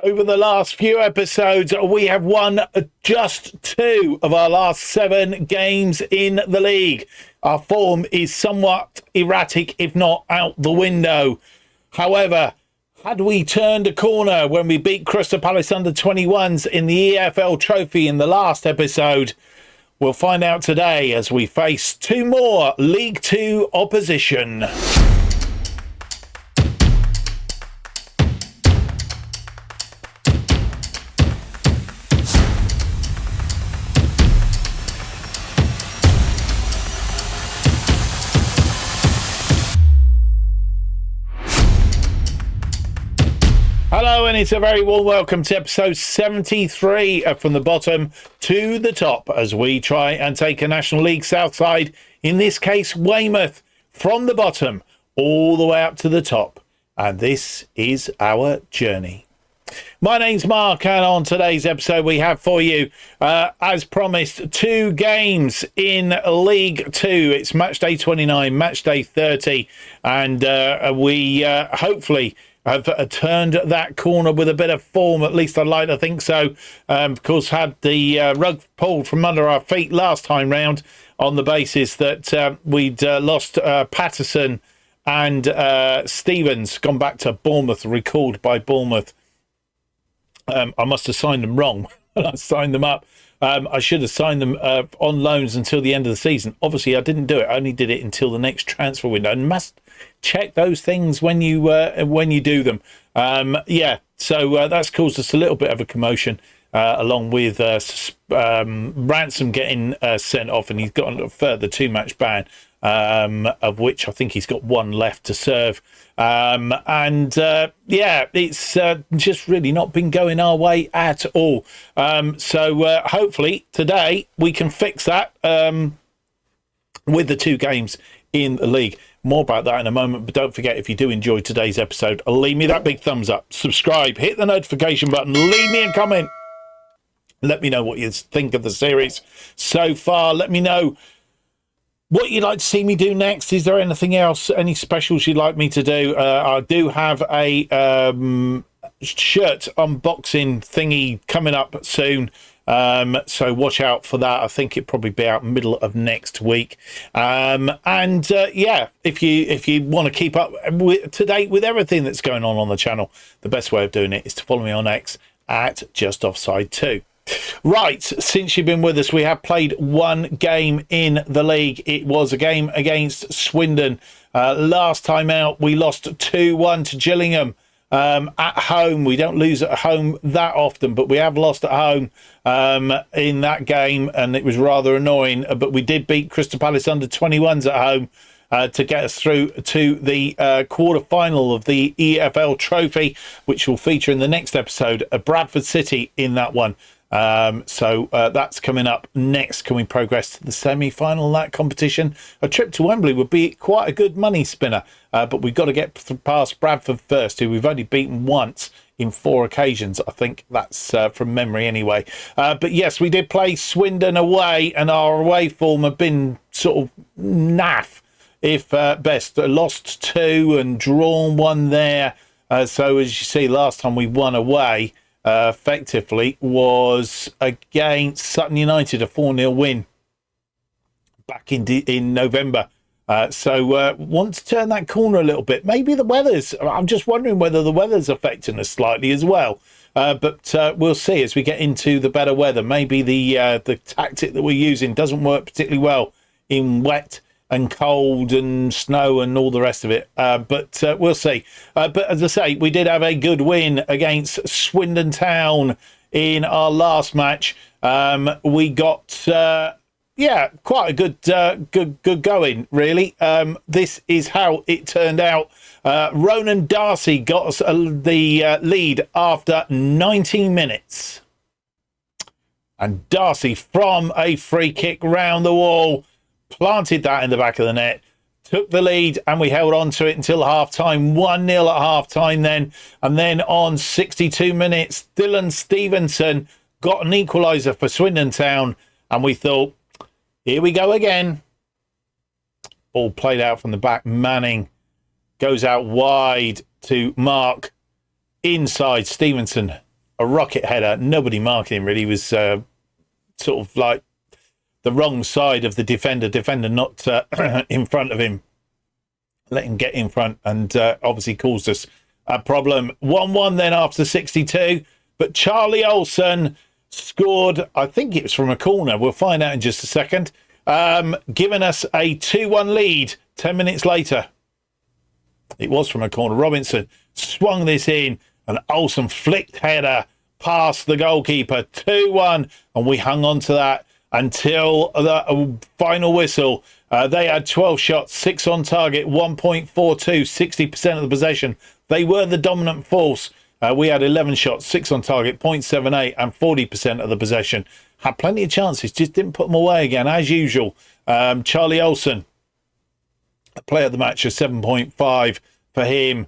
Over the last few episodes, we have won just 2 of our last 7 games in the league. Our form is somewhat erratic, if not out the window. However, had we turned a corner when we beat Crystal Palace under 21s in the EFL Trophy in the last episode? We'll find out today as we face 2 more League 2 opposition. Hello, and it's a very warm welcome to episode 73 of From the Bottom to the Top as we try and take a National League South side, in this case Weymouth, from the bottom all the way up to the top. And this is our journey. My name's Mark, and on today's episode we have for you, as promised, 2 games in League 2. It's match day 29, match day 30, and we hopefully have turned that corner with a bit of form. At least I'd like to think so. Of course, had the rug pulled from under our feet last time round on the basis that we'd lost Patterson and Stevens, gone back to Bournemouth, recalled by Bournemouth. I must have signed them wrong when I signed them up. I should have signed them on loans until the end of the season. Obviously, I didn't do it. I only did it until the next transfer window, and must check those things when you do them. So that's caused us a little bit of a commotion, along with Ransom getting sent off, and he's got a further 2-match ban, of which I think he's got 1 left to serve. It's just really not been going our way at all. So hopefully today we can fix that with the 2 games in the league. More about that in a moment, but don't forget, if you do enjoy today's episode, leave me that big thumbs up, subscribe, hit the notification button, leave me a comment. Let me know what you think of the series so far. Let me know what you'd like to see me do next. Is there anything else, any specials you'd like me to do? I do have a shirt unboxing thingy coming up soon. So watch out for that. I think it'll probably be out middle of next week. If you want to keep up to date with everything that's going on the channel, the best way of doing it is to follow me on X at JustOffsideFM. Right, since you've been with us, we have played 1 game in the league. It was a game against Swindon. Last time out, we lost 2-1 to Gillingham. At home. We don't lose at home that often, but we have lost at home in that game, and it was rather annoying. But we did beat Crystal Palace under 21s at home to get us through to the quarter-final of the EFL Trophy, which will feature in the next episode. Bradford City in that one. So that's coming up next. Can we progress to the semi-final of that competition? A trip to Wembley would be quite a good money spinner, but we've got to get past Bradford first, who we've only beaten once in 4 occasions. I think that's from memory anyway. But yes, we did play Swindon away, and our away form have been sort of naff, if best. Lost 2 and drawn 1 there. So as you see, last time we won away effectively was against Sutton United, a 4-0 win back in November. So want to turn that corner a little bit. Maybe the weather's, I'm just wondering whether the weather's affecting us slightly as well. But we'll see as we get into the better weather. Maybe the tactic that we're using doesn't work particularly well in wet and cold and snow and all the rest of it. But we'll see. But as I say, we did have a good win against Swindon Town in our last match. We got quite a good going, really. This is how it turned out. Ronan Darcy got us the lead after 19 minutes. And Darcy, from a free kick round the wall, planted that in the back of the net, took the lead, and we held on to it until half-time. 1-0 at half-time then. And then on 62 minutes, Dylan Stevenson got an equaliser for Swindon Town, and we thought, here we go again. Ball played out from the back. Manning goes out wide to Mark. Inside, Stevenson a rocket header. Nobody marked him, really. He was sort of like the wrong side of the defender not in front of him. Let him get in front, and obviously caused us a problem. 1-1 then after 62, but Charlie Olsen scored, I think it was from a corner. We'll find out in just a second. Giving us a 2-1 lead 10 minutes later. It was from a corner. Robinson swung this in, and Olsen flicked header past the goalkeeper. 2-1, and we hung on to that until the final whistle. They had 12 shots, 6 on target, 1.42, 60% of the possession. They were the dominant force. We had 11 shots, 6 on target, 0.78, and 40% of the possession. Had plenty of chances, just didn't put them away again, as usual. Charlie Olsen, player of the match, a 7.5 for him,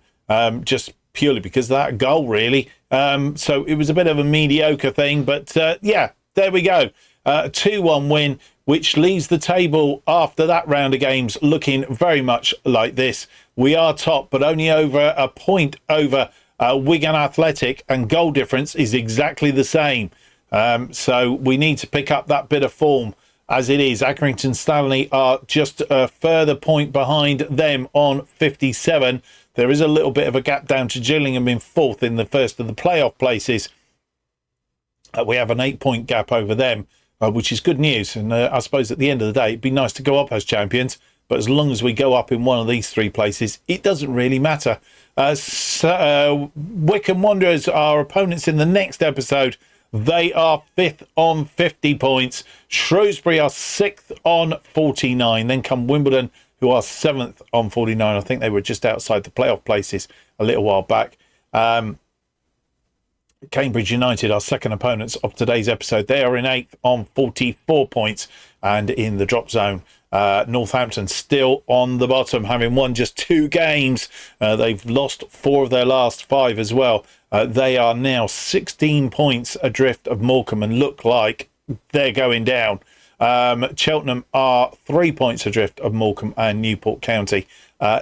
just purely because of that goal, really. So it was a bit of a mediocre thing, but yeah, there we go. A 2-1 win, which leaves the table after that round of games looking very much like this. We are top, but only over a point over Wigan Athletic, and goal difference is exactly the same. So we need to pick up that bit of form as it is. Accrington Stanley are just a further point behind them on 57. There is a little bit of a gap down to Gillingham in fourth in the first of the playoff places. We have an 8-point gap over them, which is good news. And I suppose at the end of the day, it'd be nice to go up as champions. But as long as we go up in one of these three places, it doesn't really matter. Wycombe Wanderers, our opponents in the next episode, they are 5th on 50 points. Shrewsbury are 6th on 49. Then come Wimbledon, who are 7th on 49. I think they were just outside the playoff places a little while back. Cambridge United, our second opponents of today's episode, they are in 8th on 44 points. And in the drop zone, Northampton still on the bottom, having won just 2 games. They've lost 4 of their last 5 as well. They are now 16 points adrift of Morecambe and look like they're going down. Cheltenham are 3 points adrift of Morecambe and Newport County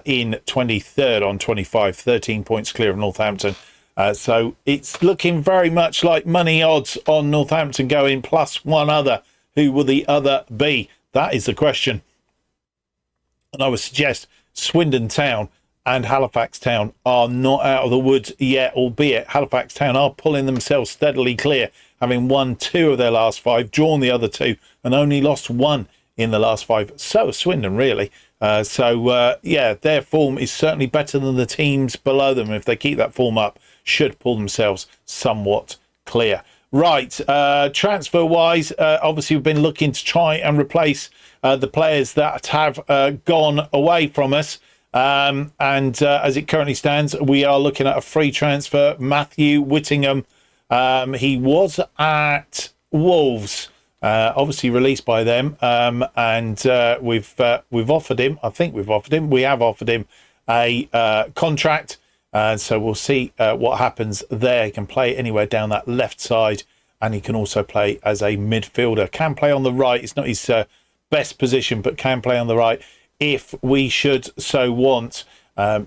in 23rd on 25, 13 points clear of Northampton. So it's looking very much like money odds on Northampton going plus one other. Who will the other be? That is the question. And I would suggest Swindon Town and Halifax Town are not out of the woods yet, albeit Halifax Town are pulling themselves steadily clear, having won 2 of their last 5, drawn the other 2, and only lost 1 in the last 5. So Swindon, really. Yeah, their form is certainly better than the teams below them. If they keep that form up, should pull themselves somewhat clear. Right, transfer-wise, obviously we've been looking to try and replace the players that have gone away from us. And as it currently stands, we are looking at a free transfer. Matthew Whittingham, he was at Wolves, obviously released by them, and we've offered him. I think we've offered him. We have offered him a contract. So we'll see what happens there. He can play anywhere down that left side, and he can also play as a midfielder. Can play on the right. It's not his best position, but can play on the right if we should so want.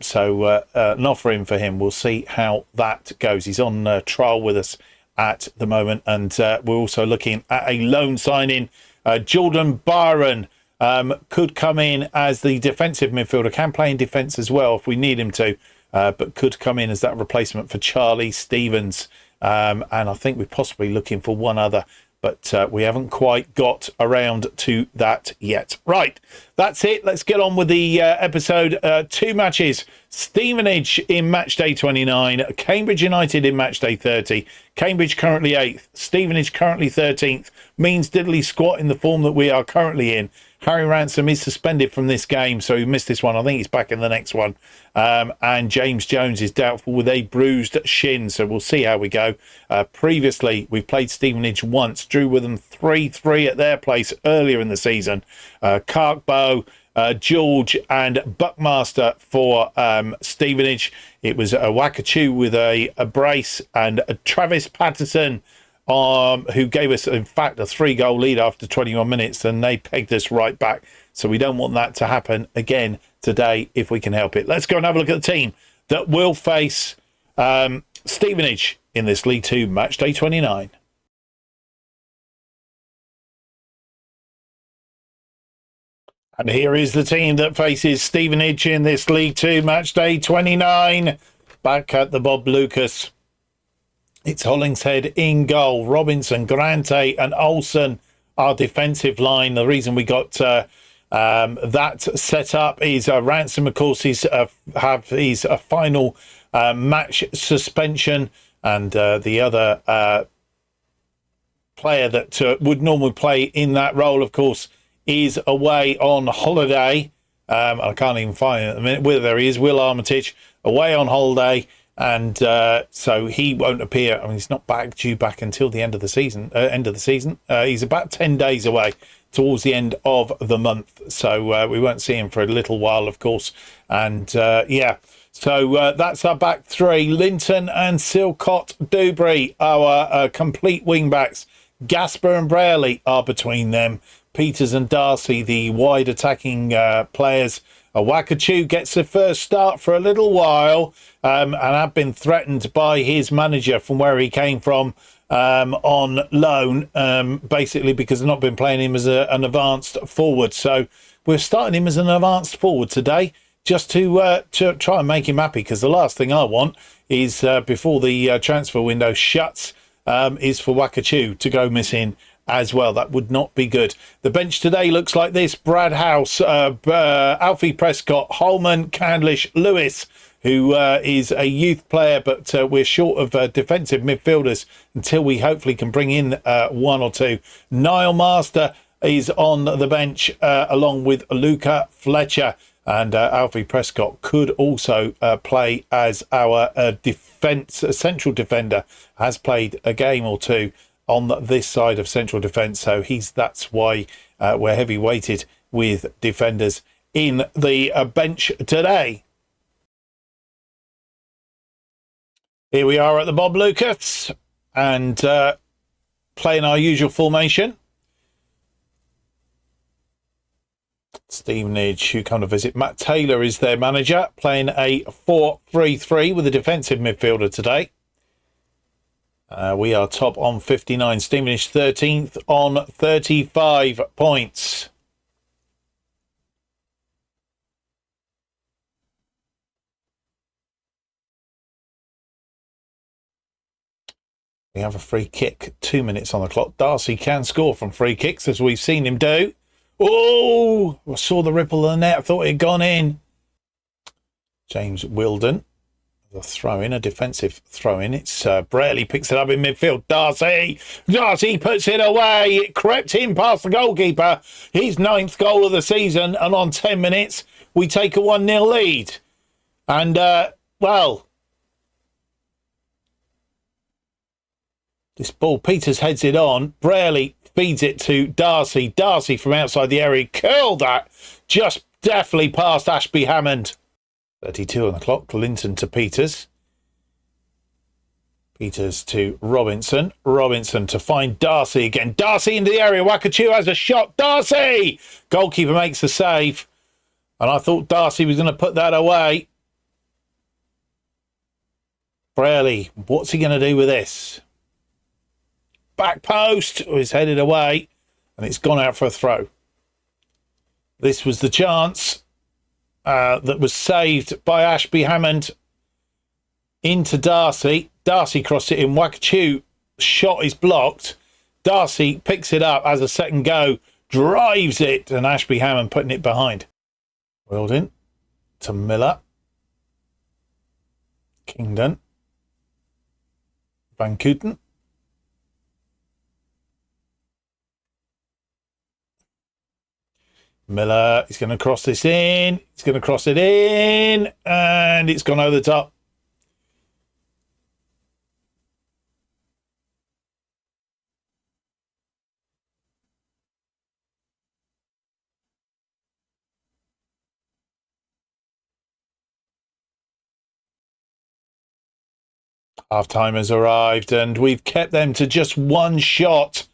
So an offer in for him. We'll see how that goes. He's on trial with us at the moment, and we're also looking at a loan signing. Jordan Byron could come in as the defensive midfielder. Can play in defence as well if we need him to. But could come in as that replacement for Charlie Stevens. And I think we're possibly looking for one other, but we haven't quite got around to that yet. Right, that's it. Let's get on with the episode. 2 matches. Stevenage in match day 29, Cambridge United in match day 30. Cambridge currently 8th, Stevenage currently 13th. Means diddly squat in the form that we are currently in. Harry Ransom is suspended from this game, so he missed this one. I think he's back in the next one. And James Jones is doubtful with a bruised shin, so we'll see how we go. Previously, we played Stevenage once, drew with them 3-3 at their place earlier in the season. Carkbow, George and Buckmaster for Stevenage. It was a Wakachoo with a brace, and Travis Patterson, who gave us, in fact, a 3-goal lead after 21 minutes, and they pegged us right back. So we don't want that to happen again today if we can help it. Let's go and have a look at the team that will face Stevenage in this League Two match day 29. And here is the team that faces Stevenage in this League Two match day 29. Back at the Bob Lucus. It's Hollingshead in goal. Robinson, Grante and Olsen, our defensive line. The reason we got that set up is Ransom, of course, have his final match suspension, and the other player that would normally play in that role, of course, is away on holiday. I can't even find it at the minute whether he is. Will Armitage away on holiday, and so he won't appear. I mean, he's not due back until the end of the season. He's about 10 days away, towards the end of the month, so we won't see him for a little while, of course. And yeah, so that's our back three. Linton and Silcott Dewberry, our complete wing backs. Gasper and Braley are between them. Peters and Darcy, the wide attacking players. Wakachu gets the first start for a little while, and have been threatened by his manager from where he came from on loan, basically because they've not been playing him as an advanced forward. So we're starting him as an advanced forward today, just to try and make him happy, because the last thing I want is before the transfer window shuts is for Wakachu to go missing as well. That would not be good. The bench today looks like this: Brad House, Alfie Prescott, Holman, Candlish, Lewis, who is a youth player, but we're short of defensive midfielders until we hopefully can bring in one or two. Niall Master is on the bench along with Luca Fletcher, and Alfie Prescott could also play as our central defender. Has played a game or two on this side of central defence, so that's why we're heavy weighted with defenders in the bench today. Here we are at the Bob Lucas, and playing our usual formation. Stevenage, who come to visit. Matt Taylor is their manager, playing a 4-3-3 with a defensive midfielder today. We are top on 59. Stevenage 13th on 35 points. We have a free kick, 2 minutes on the clock. Darcy can score from free kicks, as we've seen him do. Oh, I saw the ripple of the net. I thought it had gone in. James Wilden. The throw-in, a defensive throw-in. It's Braley picks it up in midfield. Darcy puts it away. It crept in past the goalkeeper. His 9th goal of the season, and on 10 minutes, we take a 1-0 lead. And, well, this ball, Peters heads it on. Braley feeds it to Darcy. Darcy from outside the area curled that just definitely past Ashby Hammond. 32 on the clock. Linton to Peters. Peters to Robinson. Robinson to find Darcy again. Darcy into the area. Wakachu has a shot. Darcy! Goalkeeper makes the save. And I thought Darcy was going to put that away. Braley, what's he going to do with this? Back post. Oh, he's headed away. And it's gone out for a throw. This was the chance. That was saved by Ashby Hammond into Darcy. Darcy crossed it in. Wakachu shot is blocked. Darcy picks it up as a second go, drives it, and Ashby Hammond putting it behind. Wilden to Miller. Kingdon. Van Kooten. Miller is going to cross this in. He's going to cross it in. And it's gone over the top. Half-time has arrived, and we've kept them to just one shot.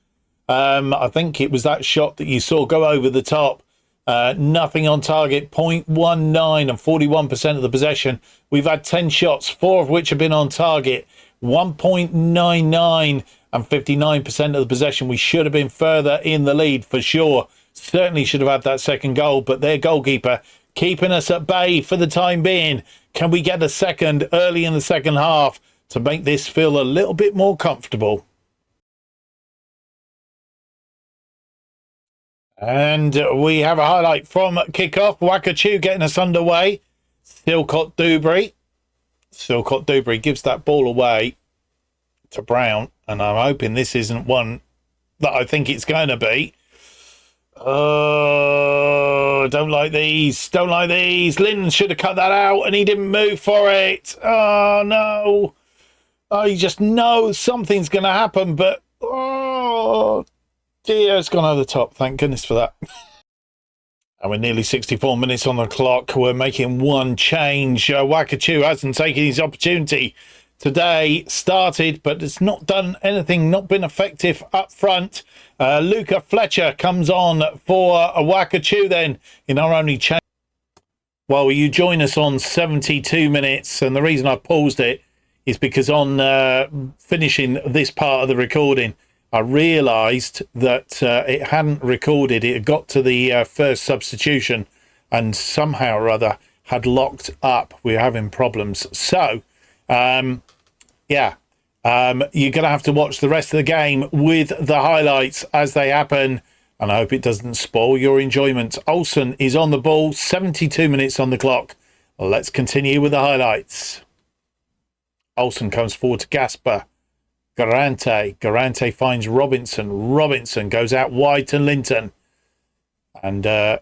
I think it was that shot that you saw go over the top. Nothing on target, 0.19 and 41% of the possession. We've had 10 shots, 4 of which have been on target. 1.99 and 59% of the possession. We should have been further in the lead for sure. Certainly should have had that second goal, but their goalkeeper keeping us at bay for the time being. Can we get a second early in the second half to make this feel a little bit more comfortable? And we have a highlight from kickoff. Wakachu getting us underway. Silcott Dewberry gives that ball away to Brown, and I'm hoping this isn't one that I think it's going to be. Oh, don't like these. Lynn should have cut that out, and he didn't move for it. Oh, no. Oh, you just know something's going to happen, but oh, dear, it's gone over the top. Thank goodness for that. And we're nearly 64 minutes on the clock. We're making one change. Wakachu hasn't taken his opportunity today. Started, but it's not done anything, not been effective up front. Luca Fletcher comes on for a Wakachu then in our only change. Well, you join us on 72 minutes, and the reason I paused it is because on finishing this part of the recording, I realised that it hadn't recorded. It had got to the first substitution and somehow or other had locked up. We're having problems. So, you're going to have to watch the rest of the game with the highlights as they happen. And I hope it doesn't spoil your enjoyment. Olsen is on the ball, 72 minutes on the clock. Let's continue with the highlights. Olsen comes forward to Gasper. Garante finds Robinson. Robinson goes out wide to Linton. And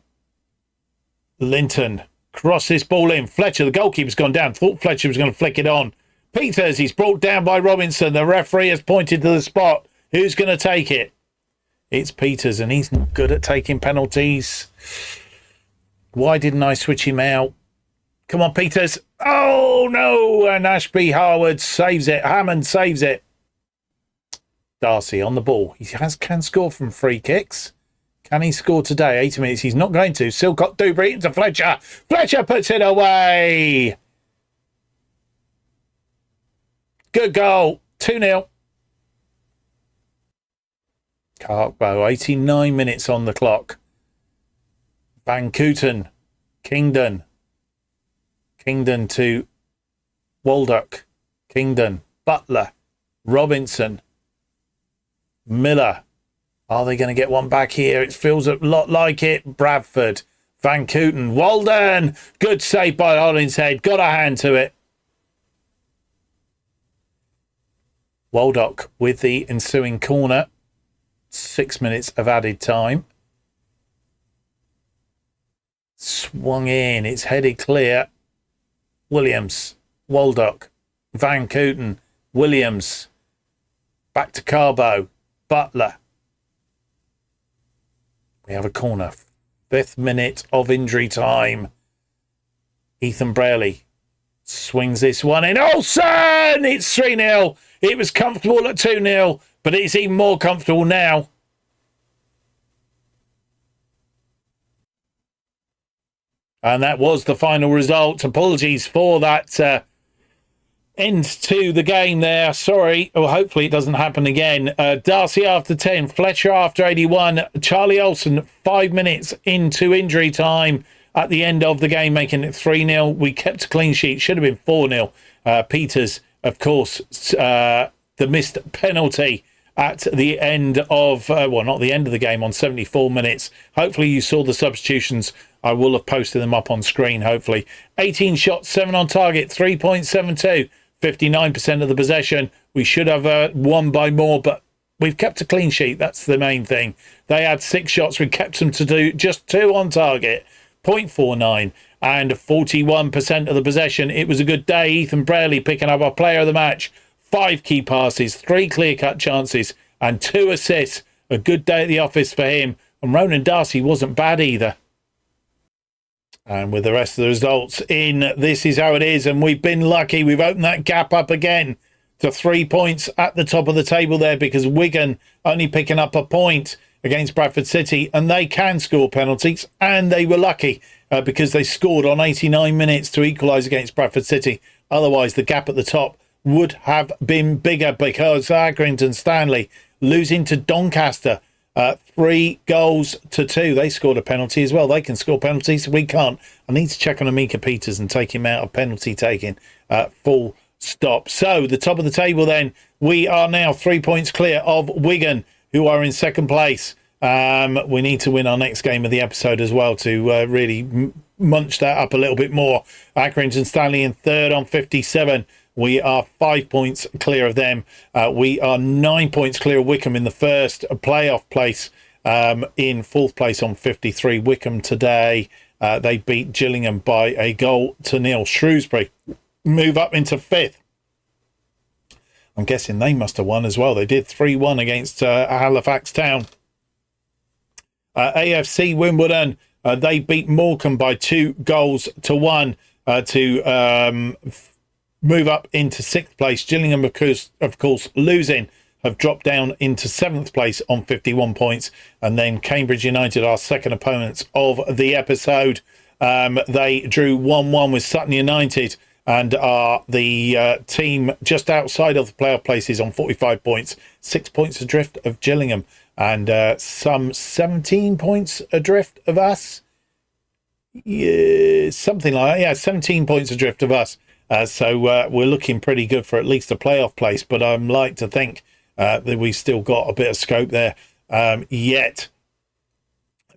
Linton crosses ball in. Fletcher, the goalkeeper's gone down. Thought Fletcher was going to flick it on. Peters, he's brought down by Robinson. The referee has pointed to the spot. Who's going to take it? It's Peters, and he's not good at taking penalties. Why didn't I switch him out? Come on, Peters. Oh, no. And Ashby Harwood saves it. Hammond saves it. Darcy on the ball. He can score from free kicks. Can he score today? 80 minutes. He's not going to. Silcott Dewberry into Fletcher. Fletcher puts it away. Good goal. 2-0. Carkbow. 89 minutes on the clock. Van Kooten. Kingdon to Waldock. Kingdon. Butler. Robinson. Miller. Are they going to get one back here? It feels a lot like it. Bradford. Van Kooten. Walden. Good save by Hollinshead. Got a hand to it. Waldock with the ensuing corner. 6 minutes of added time. Swung in. It's headed clear. Williams. Waldock. Van Kooten. Williams. Back to Carbo. Butler. We have a corner. 5th minute of injury time. Ethan Braley swings this one in. Olsen! It's 3-0. It was comfortable at 2-0, but it's even more comfortable now. And that was the final result. Apologies for that end to the game there. Sorry. Well, hopefully it doesn't happen again. Darcy after 10. Fletcher after 81. Charlie Olsen 5 minutes into injury time at the end of the game, making it 3-0. We kept a clean sheet. Should have been 4-0. Peters, of course, the missed penalty at the end of, not the end of the game, on 74 minutes. Hopefully you saw the substitutions. I will have posted them up on screen, hopefully. 18 shots, 7 on target, 3.72. 59% of the possession. We should have won by more, but we've kept a clean sheet. That's the main thing. They had 6 shots. We kept them to do just 2 on target. 0.49 and 41% of the possession. It was a good day. Ethan Braley picking up our player of the match. 5 key passes, 3 clear-cut chances and 2 assists. A good day at the office for him. And Ronan Darcy wasn't bad either. And with the rest of the results in, this is how it is. And we've been lucky. We've opened that gap up again to 3 points at the top of the table there, because Wigan only picking up a point against Bradford City, and they can score penalties, and they were lucky because they scored on 89 minutes to equalise against Bradford City. Otherwise, the gap at the top would have been bigger because Accrington Stanley losing to Doncaster 3-2. They scored a penalty as well. They can score penalties. We can't. I need to check on Amika Peters and take him out of penalty taking. Full stop. So the top of the table then, we are now 3 points clear of Wigan, who are in second place. We need to win our next game of the episode as well to really munch that up a little bit more. Accrington Stanley in third on 57. We are 5 points clear of them. We are 9 points clear of Wycombe in the first playoff place. In fourth place on 53. Wycombe today, they beat Gillingham by a 1-0. Shrewsbury move up into fifth. I'm guessing they must have won as well. They did 3-1 against Halifax Town. AFC Wimbledon, they beat Morecambe by 2-1 to move up into sixth place. Gillingham, of course, losing, have dropped down into seventh place on 51 points. And then Cambridge United, our second opponents of the episode, they drew 1-1 with Sutton United and are the team just outside of the playoff places on 45 points, 6 points adrift of Gillingham, and some 17 points adrift of us. Yeah, something like that. Yeah, 17 points adrift of us. So we're looking pretty good for at least a playoff place, but I'm like to think that we've still got a bit of scope there yet.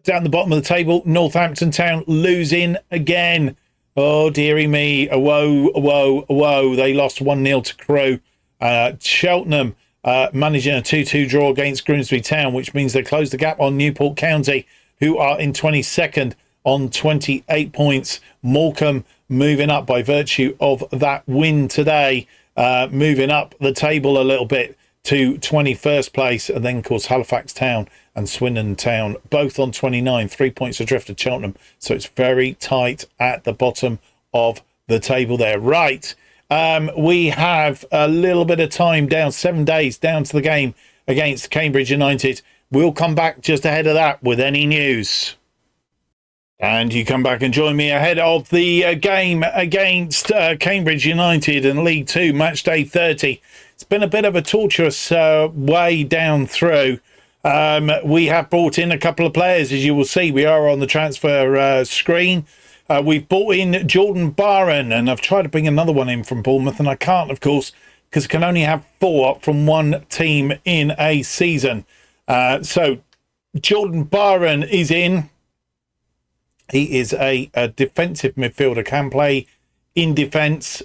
Down the bottom of the table, Northampton Town losing again. Oh, dearie me. Whoa, whoa, whoa. They lost 1-0 to Crewe. Cheltenham managing a 2-2 draw against Grimsby Town, which means they closed the gap on Newport County, who are in 22nd on 28 points. Morecambe moving up by virtue of that win today, moving up the table a little bit to 21st place. And then, of course, Halifax Town and Swindon Town, both on 29, 3 points adrift of Cheltenham. So it's very tight at the bottom of the table there. Right. We have a little bit of time down, 7 days down to the game against Cambridge United. We'll come back just ahead of that with any news. And you come back and join me ahead of the game against Cambridge United in League 2, match day 30. It's been a bit of a torturous way down through. We have brought in a couple of players, as you will see. We are on the transfer screen. We've brought in Jordan Barron, and I've tried to bring another one in from Bournemouth, and I can't, of course, because I can only have 4 from one team in a season. So Jordan Barron is in. He is a defensive midfielder, can play in defence,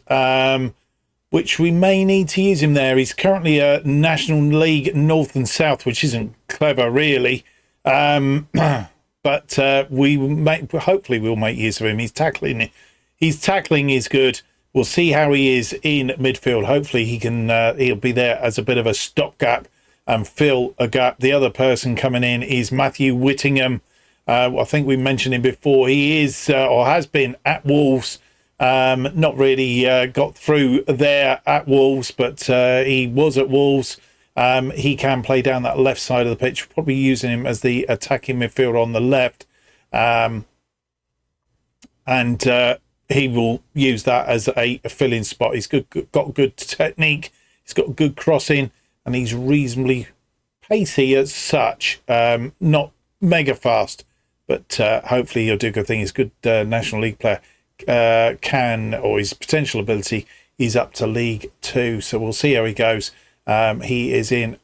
which we may need to use him there. He's currently a National League North and South, which isn't clever, really. But hopefully we'll make use of him. His tackling is good. We'll see how he is in midfield. Hopefully he'll be there as a bit of a stopgap and fill a gap. The other person coming in is Matthew Whittingham. I think we mentioned him before. He is or has been at Wolves. Not really got through there at Wolves, but he was at Wolves. He can play down that left side of the pitch, probably using him as the attacking midfielder on the left. And he will use that as a filling spot. He's got good technique. He's got good crossing, and he's reasonably pacey as such. Not mega fast, but hopefully he'll do a good thing. He's a good National League player. Or his potential ability is up to League 2, so we'll see how he goes. He is in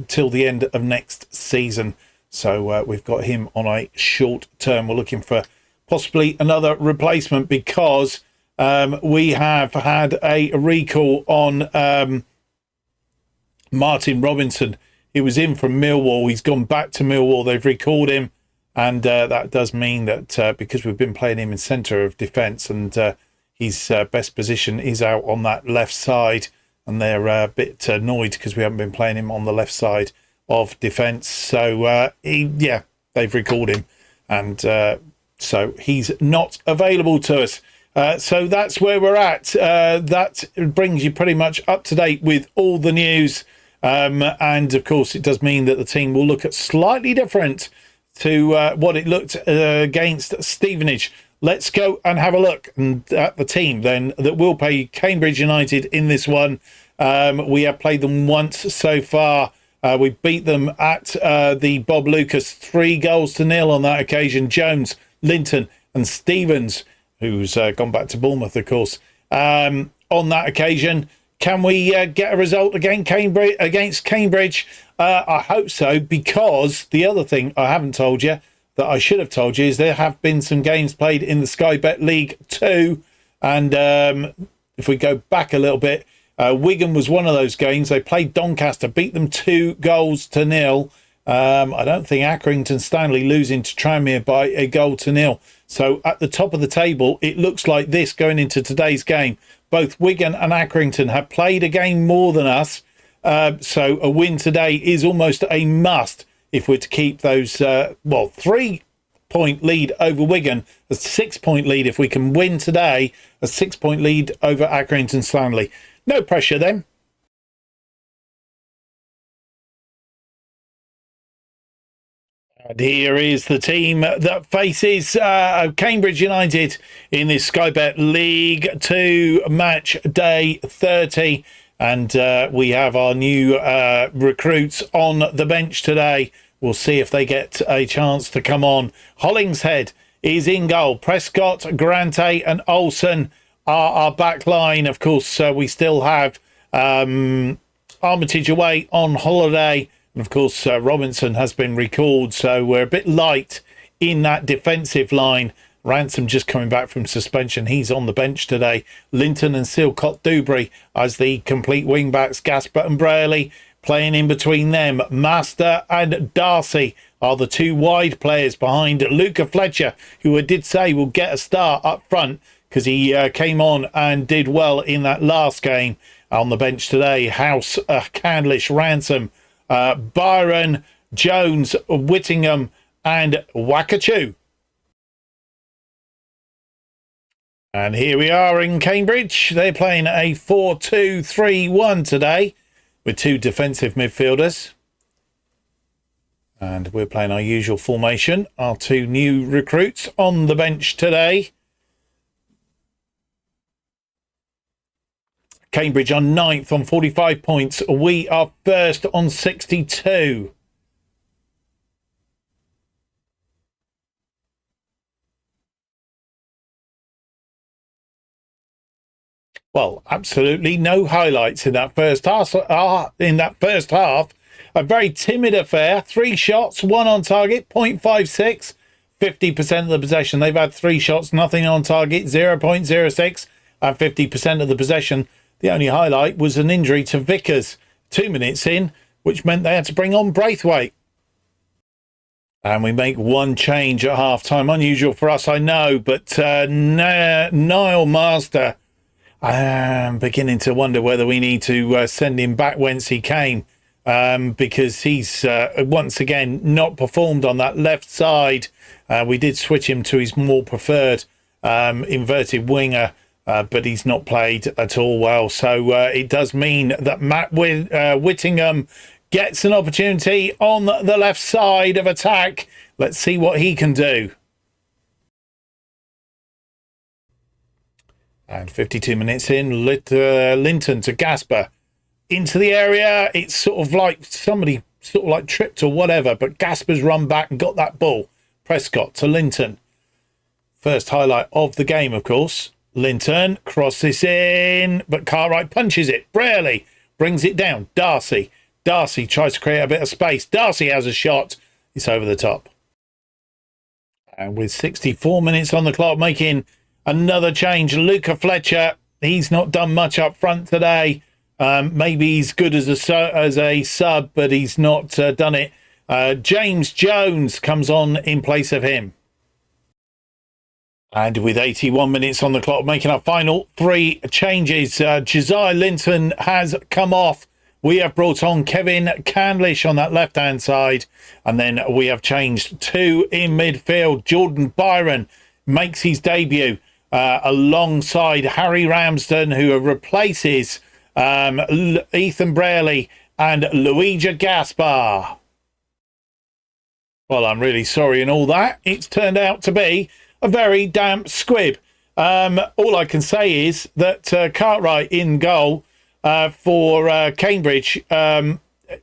till the end of next season, so we've got him on a short term. We're looking for possibly another replacement because we have had a recall on Martin Robinson. He was in from Millwall. He's gone back to Millwall. They've recalled him. And that does mean that because we've been playing him in centre of defence and his best position is out on that left side, and they're a bit annoyed because we haven't been playing him on the left side of defence. So, they've recalled him, and so he's not available to us. So that's where we're at. That brings you pretty much up to date with all the news. And, of course, it does mean that the team will look at slightly different to what it looked against Stevenage let's go and have a look at the team then that will play Cambridge United in this one. We have played them once so far. We beat them at the Bob Lucus 3-0 on that occasion. Jones, Linton and Stevens, who's gone back to Bournemouth, of course, on that occasion. Can we get a result against Cambridge? I hope so, because the other thing I haven't told you that I should have told you is there have been some games played in the Sky Bet League 2. And if we go back a little bit, Wigan was one of those games. They played Doncaster, beat them 2-0. I don't think Accrington Stanley losing to Tranmere by 1-0. So at the top of the table, it looks like this going into today's game. Both Wigan and Accrington have played a game more than us. So a win today is almost a must if we're to keep those, 3-point lead over Wigan, a 6-point lead if we can win today, a 6-point lead over Accrington Stanley. No pressure then. And here is the team that faces Cambridge United in this Sky Bet League 2 match day 30. And we have our new recruits on the bench today. We'll see if they get a chance to come on. Hollingshead is in goal. Prescott, Grante and Olsen are our back line. Of course, we still have Armitage away on holiday. And of course, Robinson has been recalled. So we're a bit light in that defensive line. Ransom just coming back from suspension. He's on the bench today. Linton and Silcott Dewberry as the complete wing-backs. Gasper and Braley playing in between them. Master and Darcy are the two wide players behind Luca Fletcher, who I did say will get a start up front because he came on and did well in that last game. On the bench today, House, Candlish, Ransom, Byron, Jones, Whittingham and Wakachu. And here we are in Cambridge. They're playing a 4-2-3-1 today with two defensive midfielders. And we're playing our usual formation. Our two new recruits on the bench today. Cambridge on 9th on 45 points. We are first on 62. Well, absolutely no highlights in that first half. A very timid affair. 3 shots, 1 on target, 0.56. 50% of the possession. They've had 3 shots, nothing on target, 0.06. And 50% of the possession. The only highlight was an injury to Vickers 2 minutes in, which meant they had to bring on Braithwaite. And we make one change at half-time. Unusual for us, I know, but Niall Master, I'm beginning to wonder whether we need to send him back whence he came, because he's once again not performed on that left side. We did switch him to his more preferred inverted winger, but he's not played at all well. So it does mean that Matt Whittingham gets an opportunity on the left side of attack. Let's see what he can do. And 52 minutes in, Linton to Gasper into the area. It's sort of like somebody tripped or whatever, but Gasper's run back and got that ball. Prescott to Linton. First highlight of the game, of course. Linton crosses in, but Cartwright punches it. Braley brings it down. Darcy tries to create a bit of space. Darcy has a shot. It's over the top. And with 64 minutes on the clock, making another change. Luca Fletcher, he's not done much up front today. Maybe he's good as a sub, but he's not done it. James Jones comes on in place of him. And with 81 minutes on the clock, making our final 3 changes. Josiah Linton has come off. We have brought on Kevin Candlish on that left-hand side. And then we have changed 2 in midfield. Jordan Byron makes his debut alongside Harry Ramsden, who replaces Ethan Braley and Luigi Gaspar. Well, I'm really sorry and all that. It's turned out to be a very damp squib. All I can say is that Cartwright in goal for Cambridge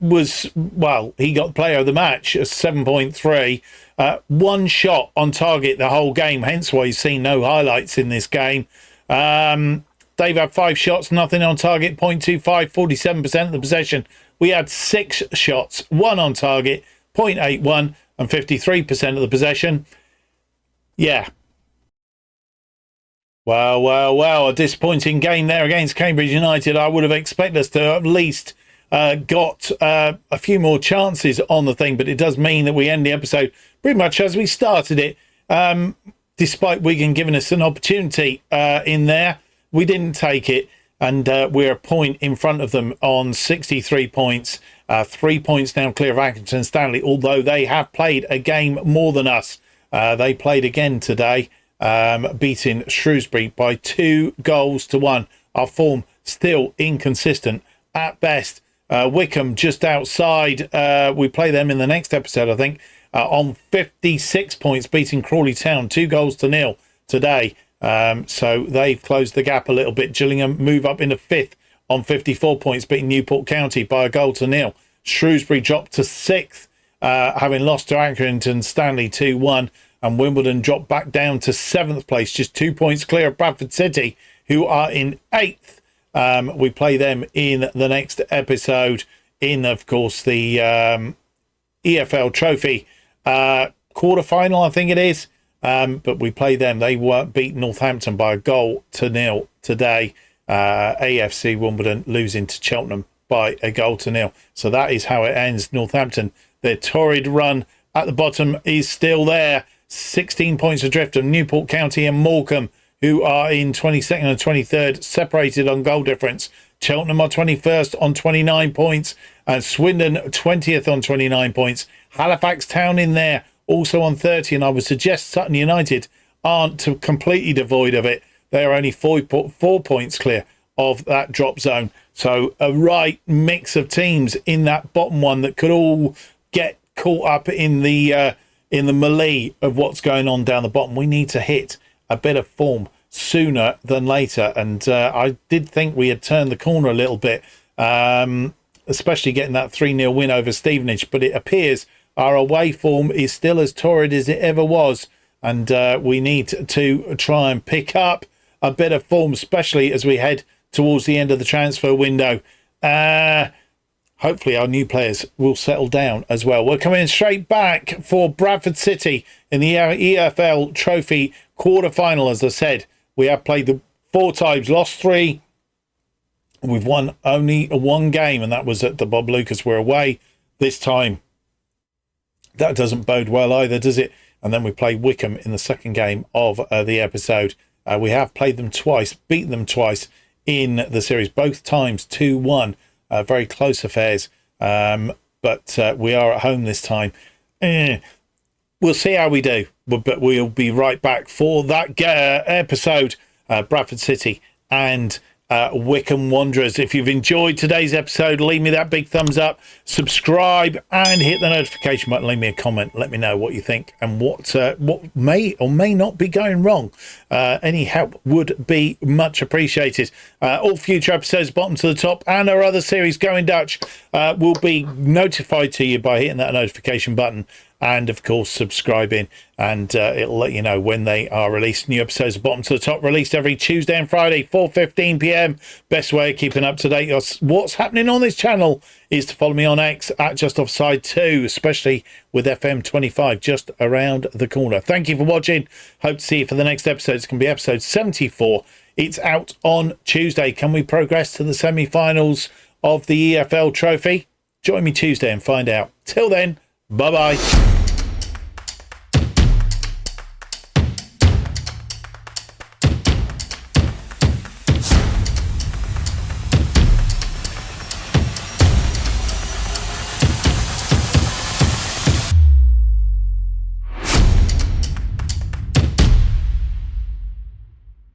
was, well, he got player of the match, a 7.3. One shot on target the whole game, hence why you've seen no highlights in this game. They've had 5 shots, nothing on target, 0.25, 47% of the possession. We had 6 shots, 1 on target, 0.81, and 53% of the possession. Yeah. Well, a disappointing game there against Cambridge United. I would have expected us to at least got a few more chances on the thing, but it does mean that we end the episode pretty much as we started it. Despite Wigan giving us an opportunity in there, we didn't take it, and we're a point in front of them on 63 points. 3 points now clear of Accrington Stanley, although they have played a game more than us. They played again today, beating Shrewsbury by 2-1. Our form still inconsistent at best. Wycombe just outside. We play them in the next episode, I think, on 56 points, beating Crawley Town 2-0 today. So they've closed the gap a little bit. Gillingham move up into 5th on 54 points, beating Newport County by 1-0. Shrewsbury dropped to 6th, having lost to Accrington Stanley 2-1. And Wimbledon dropped back down to 7th place, just 2 points clear of Bradford City, who are in 8th. We play them in the next episode in, of course, the EFL Trophy quarter-final, I think it is. But we play them. They beat Northampton by 1-0 today. AFC Wimbledon losing to Cheltenham by 1-0. So that is how it ends. Northampton, their torrid run at the bottom is still there. 16 points adrift of Newport County and Morecambe, who are in 22nd and 23rd, separated on goal difference. Cheltenham are 21st on 29 points, and Swindon 20th on 29 points. Halifax Town in there, also on 30, and I would suggest Sutton United aren't completely devoid of it. They are only 4 points clear of that drop zone. So a right mix of teams in that bottom one that could all get caught up in the melee of what's going on down the bottom. We need to hit a bit of form sooner than later, and I did think we had turned the corner a little bit, especially getting that 3-0 win over Stevenage, but it appears our away form is still as torrid as it ever was, and we need to try and pick up a bit of form, especially as we head towards the end of the transfer window. Hopefully our new players will settle down as well. We're coming straight back for Bradford City in the EFL Trophy quarter-final. As I said, we have played the 4 times, lost 3. We've won only 1 game, and that was at the Bob Lucas. We're away this time. That doesn't bode well either, does it? And then we play Wycombe in the second game of the episode. We have played them twice, beaten them twice in the series, both times 2-1. Very close affairs, but we are at home this time. We'll see how we do, but we'll be right back for that episode. Bradford City and Wycombe Wanderers. If you've enjoyed today's episode, leave me that big thumbs up, subscribe, and hit the notification button. Leave me a comment. Let me know what you think and what may or may not be going wrong. Any help would be much appreciated. All future episodes, bottom to the top, and our other series, Going Dutch, will be notified to you by hitting that notification button. And of course subscribing, and it'll let you know when they are released. New episodes of Bottom to the Top released every Tuesday and Friday, 4:15 p.m. Best way of keeping up to date what's happening on this channel is to follow me on X at JustOffside2, especially with FM25 just around the corner. Thank you for watching. Hope to see you for the next episode. It's going to be episode 74. It's out on Tuesday. Can we progress to the semi-finals of the EFL Trophy? Join me Tuesday and find out. Till then, bye-bye.